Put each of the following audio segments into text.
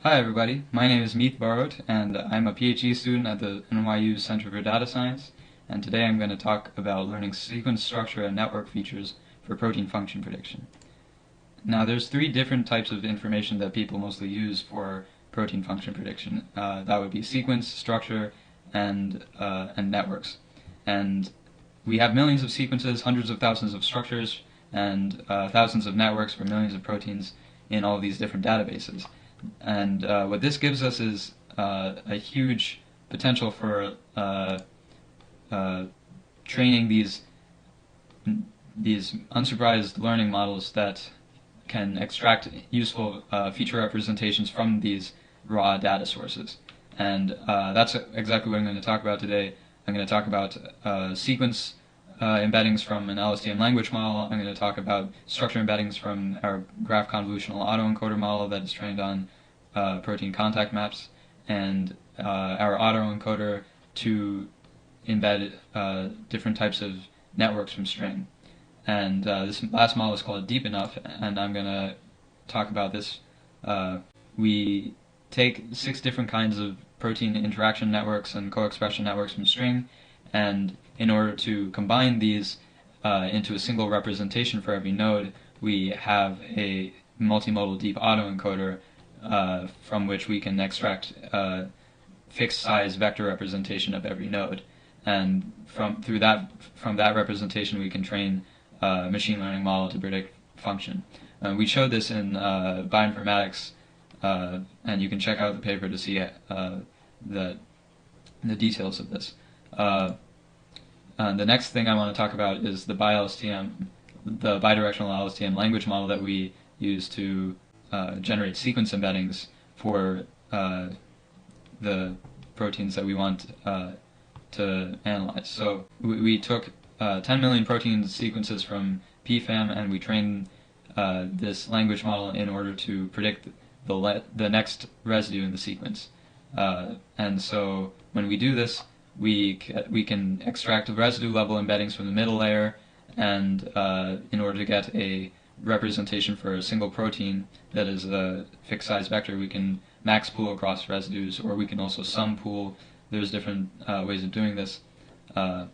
Hi everybody, my name is Barot and I'm a PhD student at the NYU Center for Data Science, and today I'm going to talk about learning sequence structure and network features for protein function prediction. Now there's three different types of information that people mostly use for protein function prediction. That would be sequence, structure, and networks. And we have millions of sequences, hundreds of thousands of structures, and thousands of networks for millions of proteins in all of these different databases. And what this gives us is a huge potential for training these unsupervised learning models that can extract useful feature representations from these raw data sources. And that's exactly what I'm going to talk about today. I'm going to talk about sequence embeddings from an LSTM language model. I'm going to talk about structure embeddings from our graph convolutional autoencoder model that is trained on protein contact maps, and our autoencoder to embed different types of networks from string. And this last model is called Deep Enough, and I'm going to talk about this. We take 6 different kinds of protein interaction networks and co-expression networks from string, and in order to combine these into a single representation for every node, we have a multimodal deep autoencoder from which we can extract fixed size vector representation of every node. And from that representation we can train a machine learning model to predict function. We showed this in bioinformatics, and you can check out the paper to see the details of this. The next thing I want to talk about is the bidirectional OSTM language model that we use to generate sequence embeddings for the proteins that we want to analyze. So we took 10 million protein sequences from PFAM, and we trained this language model in order to predict the next residue in the sequence. And so when we do this, we can extract residue level embeddings from the middle layer, and in order to get a representation for a single protein that is a fixed size vector, we can max pool across residues, or we can also sum pool. There's different ways of doing this to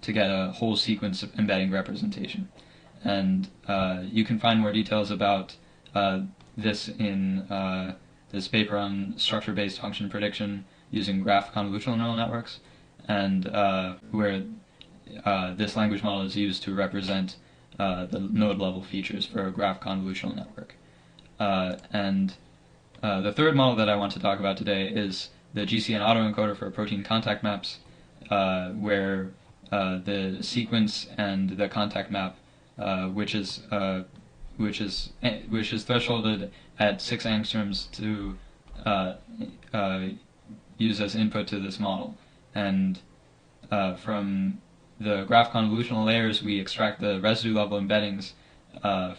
get a whole sequence embedding representation. And you can find more details about this in this paper on structure-based function prediction using graph convolutional neural networks, and where this language model is used to represent the node-level features for a graph convolutional network. And the third model that I want to talk about today is the GCN Auto Encoder for protein contact maps, where the sequence and the contact map, which is thresholded at 6 angstroms, to use as input to this model. And from the graph convolutional layers, we extract the residue level embeddings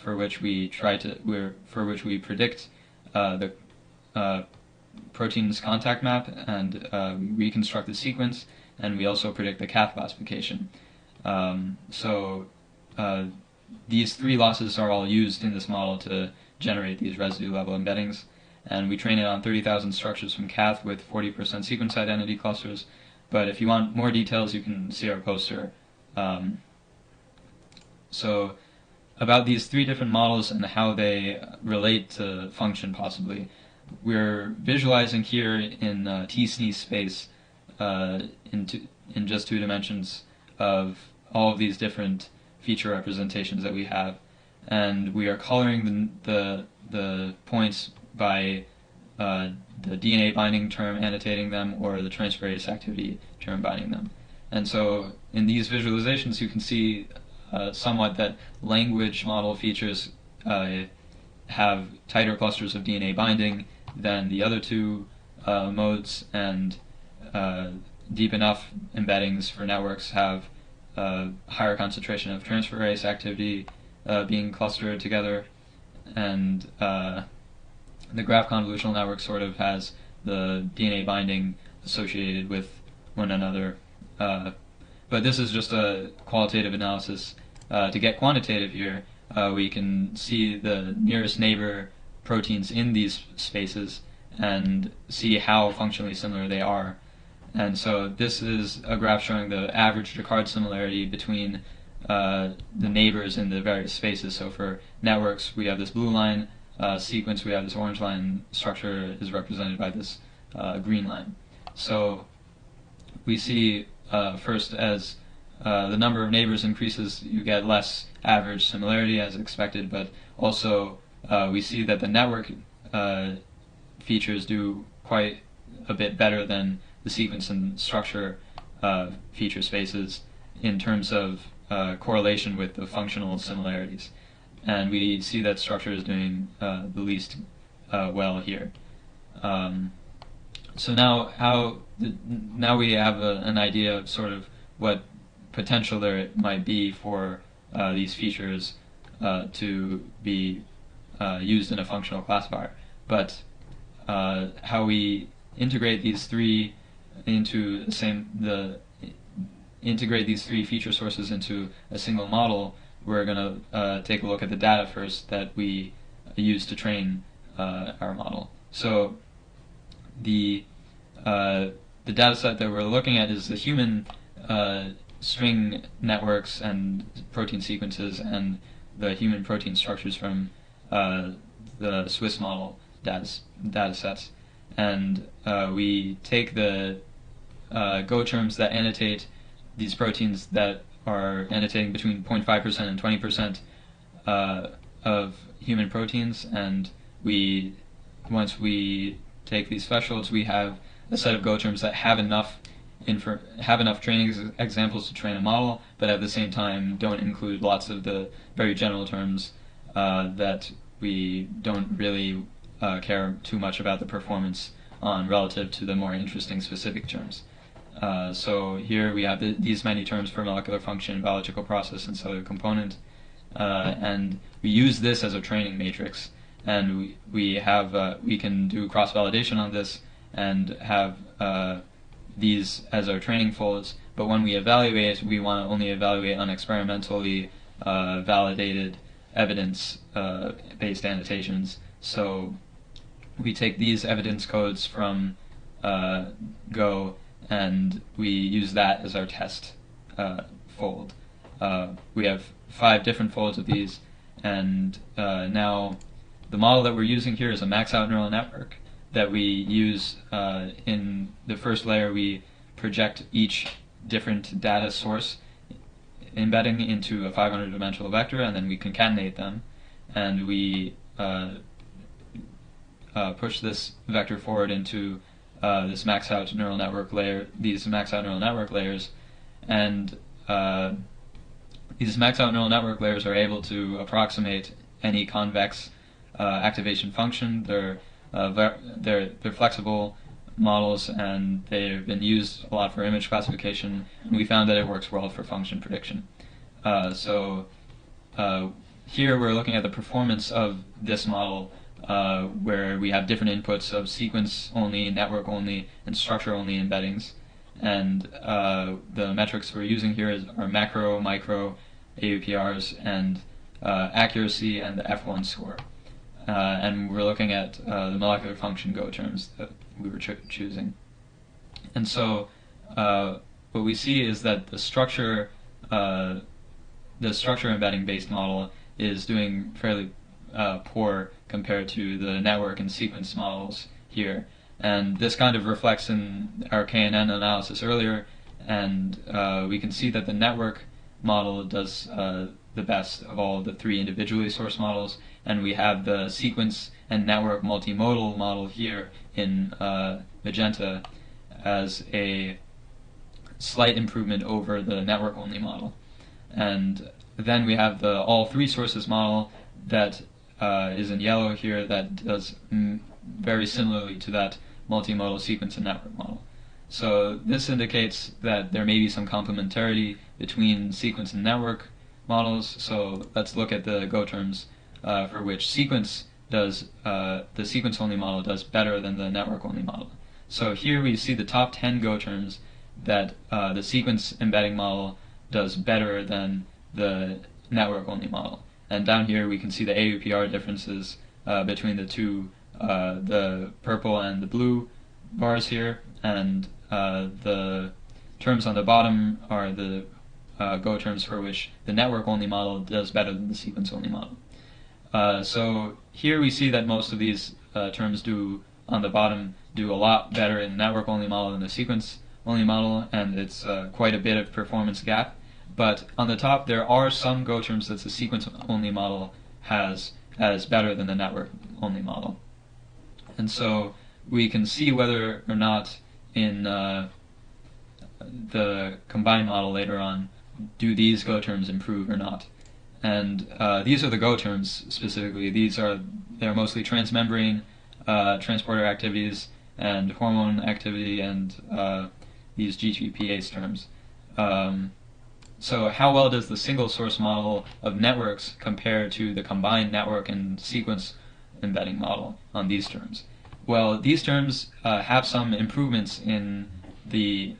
for which we predict the protein's contact map, and reconstruct the sequence, and we also predict the cath classification. So these 3 losses are all used in this model to generate these residue level embeddings, and we train it on 30,000 structures from cath with 40% sequence identity clusters. But if you want more details, you can see our poster. So about these 3 different models and how they relate to function possibly, we're visualizing here in t-SNE space in just 2 dimensions of all of these different feature representations that we have, and we are coloring the points by the DNA binding term annotating them, or the transferase activity term binding them. And so in these visualizations you can see somewhat that language model features have tighter clusters of DNA binding than the other 2 modes, and deep enough embeddings for networks have a higher concentration of transferase activity being clustered together, and the graph convolutional network sort of has the DNA binding associated with one another. But this is just a qualitative analysis. To get quantitative here, we can see the nearest neighbor proteins in these spaces, and see how functionally similar they are. And so this is a graph showing the average Descartes similarity between the neighbors in the various spaces. So for networks, we have this blue line, sequence, we have this orange line, structure is represented by this green line. So we see first, as the number of neighbors increases, you get less average similarity as expected, but also we see that the network features do quite a bit better than the sequence and structure feature spaces in terms of correlation with the functional similarities. And we see that structure is doing the least well here. So now we have an idea of sort of what potential there might be for these features to be used in a functional classifier. But how we integrate these three into integrate these three feature sources into a single model, we're going to take a look at the data first that we use to train our model. So the data set that we're looking at is the human string networks and protein sequences and the human protein structures from the Swiss model data sets. And we take the Go terms that annotate these proteins that are annotating between 0.5% and 20% of human proteins, and once we take these thresholds, we have a set of Go terms that have enough training examples to train a model, but at the same time don't include lots of the very general terms that we don't really care too much about the performance on relative to the more interesting specific terms. So here we have these many terms for molecular function, biological process, and cellular component, and we use this as a training matrix, and we can do cross-validation on this and have these as our training folds. But when we evaluate, we want to only evaluate on experimentally validated evidence-based annotations. So we take these evidence codes from Go, and we use that as our test fold. We have 5 different folds of these, and now the model that we're using here is a max-out neural network that we use in the first layer. We project each different data source embedding into a 500-dimensional vector, and then we concatenate them, and we push this vector forward into this max-out neural network layer, these max-out neural network layers, and these max-out neural network layers are able to approximate any convex activation function. They're flexible models, and they've been used a lot for image classification, and we found that it works well for function prediction. So here we're looking at the performance of this model, where we have different inputs of sequence-only, network-only, and structure-only embeddings. And the metrics we're using here are macro, micro, AUPRs, and accuracy, and the F1 score. And we're looking at the molecular function Go terms that we were choosing. And so what we see is that the structure embedding-based model is doing fairly poor compared to the network and sequence models here. And this kind of reflects in our KNN analysis earlier, and we can see that the network model does the best of all the 3 individually sourced models, and we have the sequence and network multimodal model here in magenta as a slight improvement over the network-only model. And then we have the all 3 sources model that is in yellow here, that does very similarly to that multimodal sequence and network model. So this indicates that there may be some complementarity between sequence and network models. So let's look at the Go terms for which sequence does the sequence-only model does better than the network-only model. So here we see the top 10 Go terms that the sequence embedding model does better than the network-only model. And down here we can see the AUPR differences between the 2 the purple and the blue bars here, and the terms on the bottom are the Go terms for which the network-only model does better than the sequence-only model. So here we see that most of these terms on the bottom do a lot better in the network-only model than the sequence-only model, and it's quite a bit of performance gap. But on the top, there are some Go terms that the sequence-only model has as better than the network-only model. And so we can see whether or not in the combined model later on, do these Go terms improve or not. And these are the Go terms specifically. They're mostly transmembrane transporter activities and hormone activity and these GTPase terms. So how well does the single source model of networks compare to the combined network and sequence embedding model on these terms? Well, these terms have some improvements in the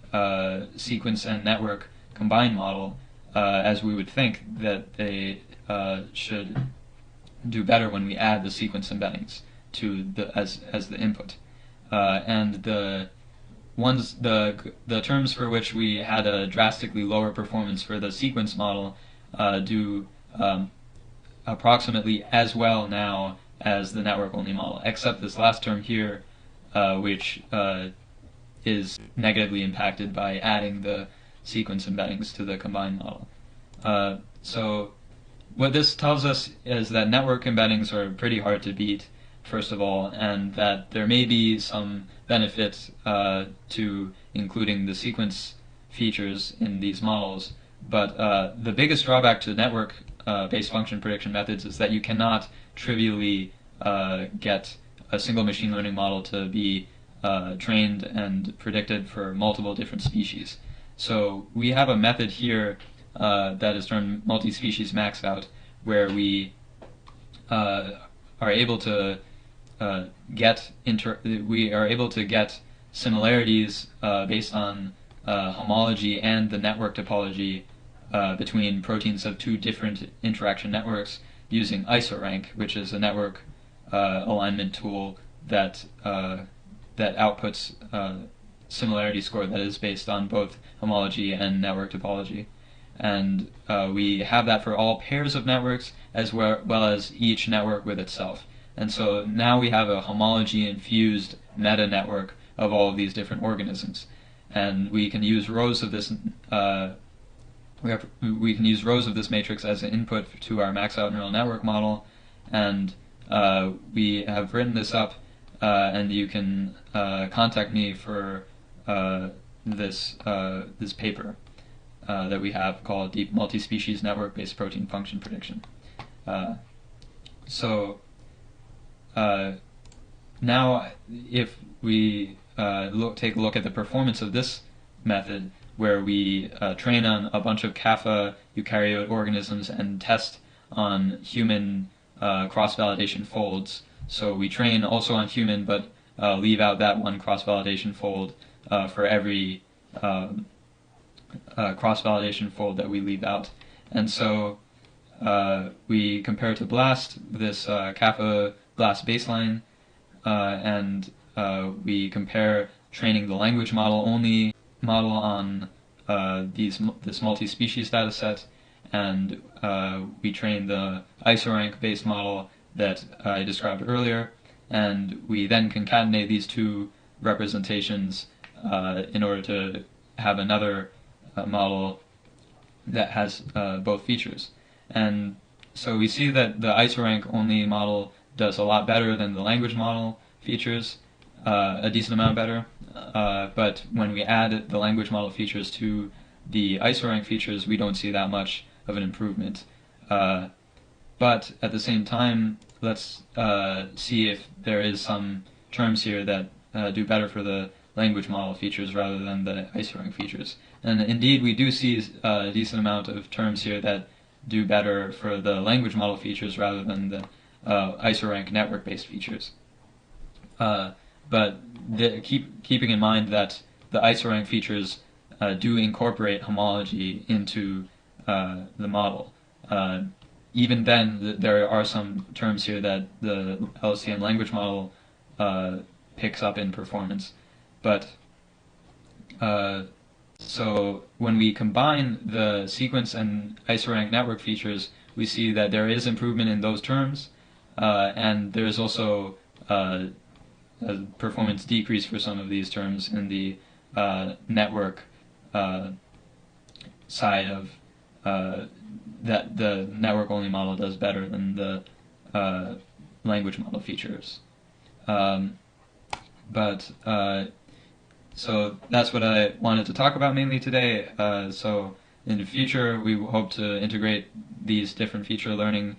sequence and network combined model, as we would think that they should do better when we add the sequence embeddings to as the input. And the terms for which we had a drastically lower performance for the sequence model do approximately as well now as the network-only model, except this last term here, which is negatively impacted by adding the sequence embeddings to the combined model. So what this tells us is that network embeddings are pretty hard to beat, first of all, and that there may be some benefit to including the sequence features in these models, but the biggest drawback to network-based function prediction methods is that you cannot trivially get a single machine learning model to be trained and predicted for multiple different species. So we have a method here that is termed multi-species max-out, where we are able to get similarities based on homology and the network topology between proteins of two different interaction networks using ISORank, which is a network alignment tool that outputs similarity score that is based on both homology and network topology. And we have that for all pairs of networks as well as each network with itself. And so now we have a homology-infused meta-network of all of these different organisms. And we can use rows of this matrix as an input to our max-out neural network model, and we have written this up, and you can contact me for this paper that we have called Deep Multi-Species Network-Based Protein Function Prediction. Now, if we take a look at the performance of this method, where we train on a bunch of kappa eukaryote organisms and test on human cross-validation folds. So we train also on human, but leave out that one cross-validation fold for every cross-validation fold that we leave out. And so we compare to BLAST, this kappa BLAST baseline, and we compare training the language model only model on this multi-species data set, and we train the ISORank based model that I described earlier, and we then concatenate these two representations in order to have another model that has both features. And so we see that the ISORank only model does a lot better than the language model features, a decent amount better, but when we add the language model features to the ISORank features, we don't see that much of an improvement. But at the same time, let's see if there is some terms here that do better for the language model features rather than the ISORank features. And indeed, we do see a decent amount of terms here that do better for the language model features rather than the ISORank network-based features. But keeping in mind that the ISORank features do incorporate homology into the model. Even then, there are some terms here that the LSTM language model picks up in performance. But so when we combine the sequence and isorank network features, we see that there is improvement in those terms, and there is also a performance decrease for some of these terms in the network side of that the network-only model does better than the language model features. So that's what I wanted to talk about mainly today. So in the future, we hope to integrate these different feature learning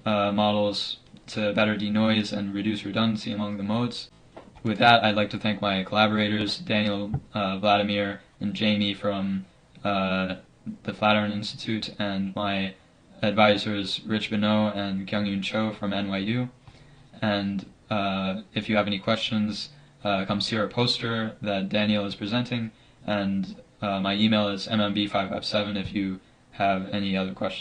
models to better denoise and reduce redundancy among the modes. With that, I'd like to thank my collaborators, Daniel, Vladimir, and Jamie from the Flatiron Institute, and my advisors, Rich Bonneau and Kyung-Yoon Cho from NYU. And if you have any questions, come see our poster that Daniel is presenting, and my email is mmb557 if you have any other questions.